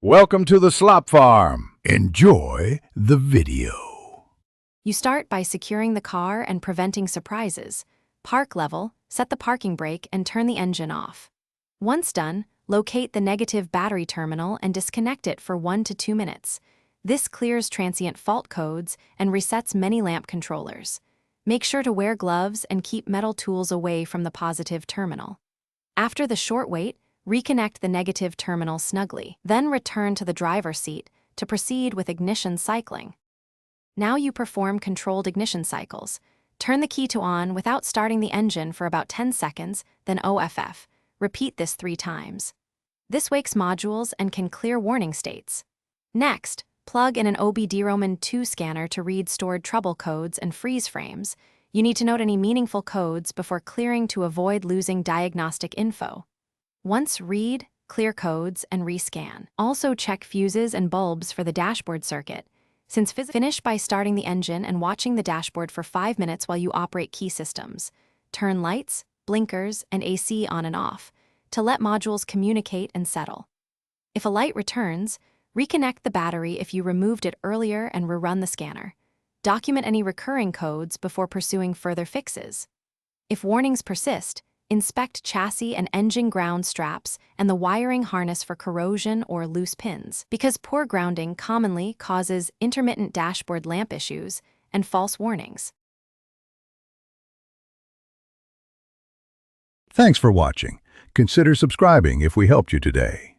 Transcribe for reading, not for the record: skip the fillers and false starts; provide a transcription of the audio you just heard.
Welcome to the slop farm. Enjoy the video. You start by securing the car and preventing surprises. Park level, set the parking brake and turn the engine off. Once done, locate the negative battery terminal and disconnect it for 1 to 2 minutes. This clears transient fault codes and resets many lamp controllers. Make sure to wear gloves and keep metal tools away from the positive terminal. After the short wait, reconnect the negative terminal snugly, then return to the driver's seat to proceed with ignition cycling. Now you perform controlled ignition cycles. Turn the key to on without starting the engine for about 10 seconds, then OFF. Repeat this 3 times. This wakes modules and can clear warning states. Next, plug in an OBD-ROMAN 2 scanner to read stored trouble codes and freeze frames. You need to note any meaningful codes before clearing to avoid losing diagnostic info. Once read, clear codes, and rescan. Also check fuses and bulbs for the dashboard circuit. Finish by starting the engine and watching the dashboard for 5 minutes while you operate key systems. Turn lights, blinkers, and AC on and off to let modules communicate and settle. If a light returns, reconnect the battery if you removed it earlier and rerun the scanner. Document any recurring codes before pursuing further fixes. If warnings persist, inspect chassis and engine ground straps and the wiring harness for corrosion or loose pins, because poor grounding commonly causes intermittent dashboard lamp issues and false warnings. Thanks for watching. Consider subscribing if we helped you today.